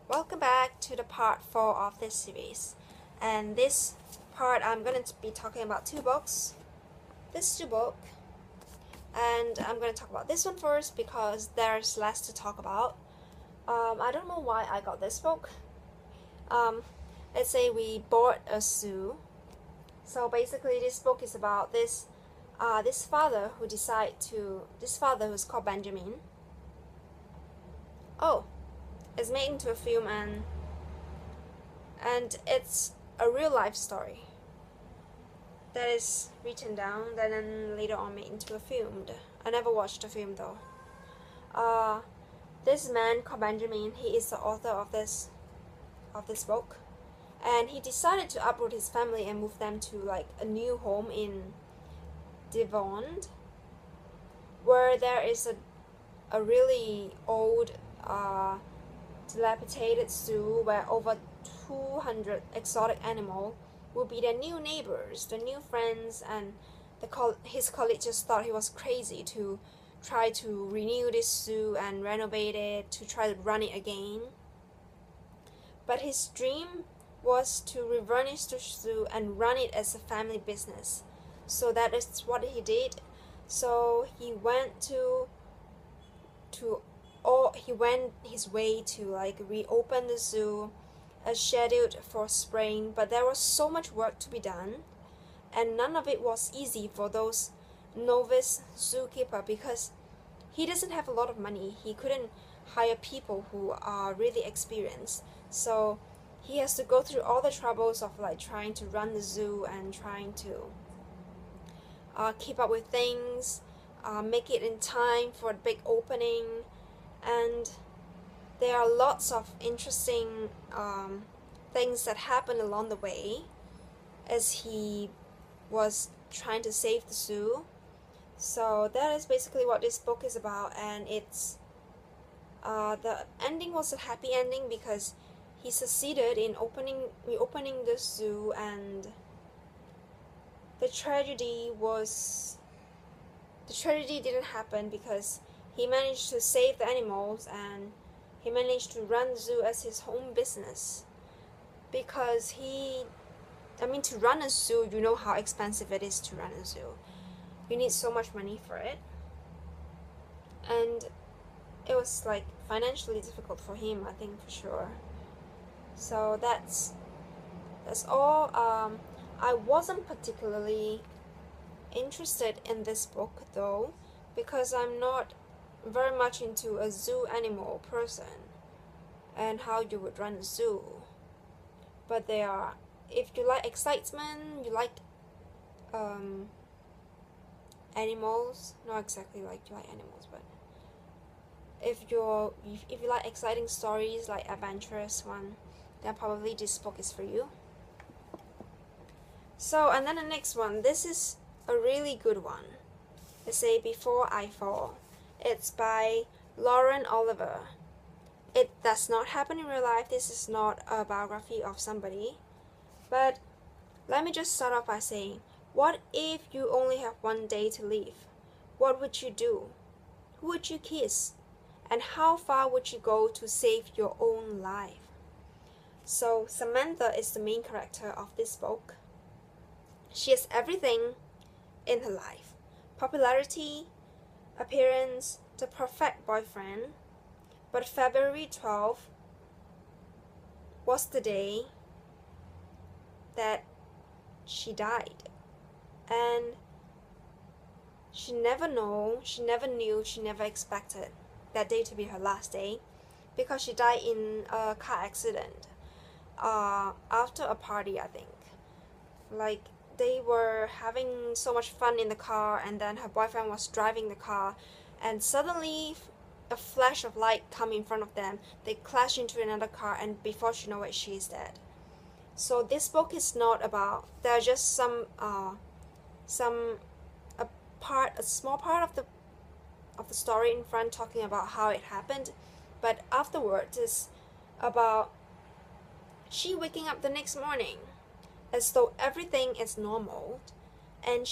Welcome back to the part 4 of this series. And this part I'm going to be talking about two books. This is a book, and I'm going to talk about this one first because there's less to talk about. I don't know why I got this book. Let's say we bought a zoo. So basically this book is about this father who's called Benjamin. Oh, it's made into a film, and it's a real life story that is written down and then later on made into a film. I never watched the film though. This man called Benjamin, he is the author of this book, and he decided to uproot his family and move them to like a new home in Devon, where there is a really old dilapidated zoo where over 200 exotic animals will be their new neighbors, their new friends, and his colleagues just thought he was crazy to try to renew this zoo and renovate it, to try to run it again. But his dream was to refurnish the zoo and run it as a family business. So that is what he did. So he went he went his way to like reopen the zoo as scheduled for spring, but there was so much work to be done, and none of it was easy for those novice zookeeper because he doesn't have a lot of money. He couldn't hire people who are really experienced, so he has to go through all the troubles of like trying to run the zoo and trying to keep up with things, make it in time for the big opening. And there are lots of interesting things that happen along the way as he was trying to save the zoo. So that is basically what this book is about, and it's the ending was a happy ending because he succeeded in reopening the zoo, and the tragedy didn't happen because he managed to save the animals, and he managed to run the zoo as his home business. Because to run a zoo, you know how expensive it is to run a zoo. You need so much money for it. And it was like financially difficult for him, I think, for sure. So that's all. I wasn't particularly interested in this book though, because I'm not very much into a zoo animal person and how you would run a zoo. But if you like excitement, you like animals, not exactly like you like animals, but if you like exciting stories, like adventurous one, then probably this book is for you. So, and then the next one, this is a really good one. Let's say Before I Fall. It's by Lauren Oliver. It does not happen in real life. This is not a biography of somebody. But let me just start off by saying, what if you only have one day to live? What would you do? Who would you kiss? And how far would you go to save your own life? So Samantha is the main character of this book. She has everything in her life: popularity, appearance, the perfect boyfriend. But February 12th was the day that she died, and she never knew, she never expected that day to be her last day, because she died in a car accident after a party, I think. Like, they were having so much fun in the car, and then her boyfriend was driving the car, and suddenly a flash of light come in front of them. They clash into another car, and before she know it, she is dead. So this book is not about, there are just a small part of the story in front talking about how it happened, but afterwards is about she waking up the next morning as though everything is normal, and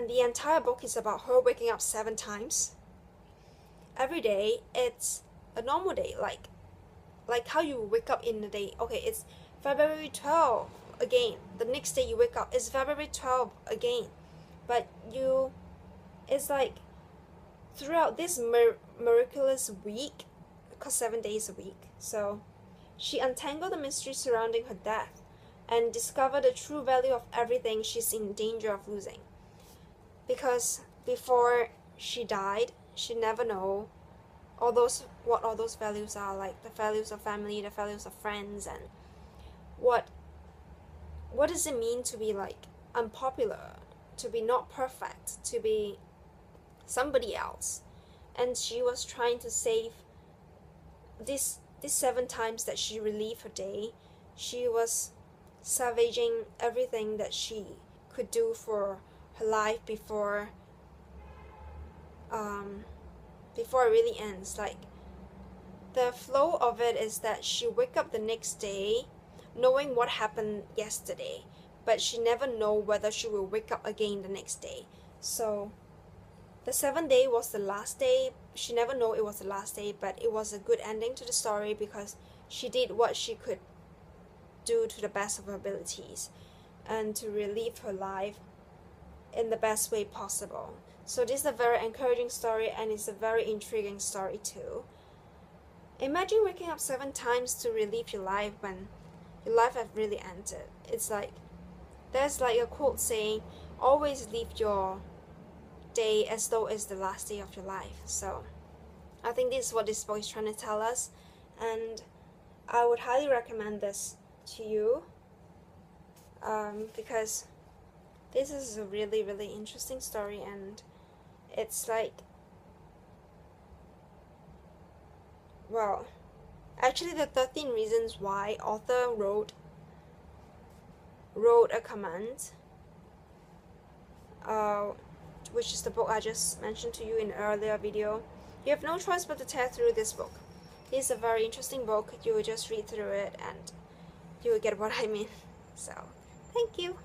the entire book is about her waking up 7 times every day. It's a normal day, like like how you wake up in the day. Okay, it's February 12 again. The next day you wake up, it's February 12 again. But it's like throughout this miraculous week, because 7 days a week. So she untangled the mystery surrounding her death and discovered the true value of everything she's in danger of losing. Because before she died, she never know what all those values are, like the values of family, the values of friends, and what does it mean to be like unpopular, to be not perfect, to be somebody else. And she was trying to save these 7 times that she relieved her day. She was salvaging everything that she could do for her life before it really ends. Like, the flow of it is that she wake up the next day knowing what happened yesterday, but she never know whether she will wake up again the next day. So the 7th day was the last day. She never know it was the last day, but it was a good ending to the story because she did what she could do to the best of her abilities and to relive her life in the best way possible. So this is a very encouraging story, and it's a very intriguing story too. Imagine waking up 7 times to relive your life when your life has really ended. It's like, there's like a quote saying, always live your day as though it's the last day of your life. So I think this is what this book is trying to tell us, and I would highly recommend this to you because this is a really, really interesting story, and it's like, well, actually the 13 reasons why author wrote a comment, which is the book I just mentioned to you in an earlier video. You have no choice but to tear through this book. This is a very interesting book. You will just read through it and you will get what I mean. So, thank you.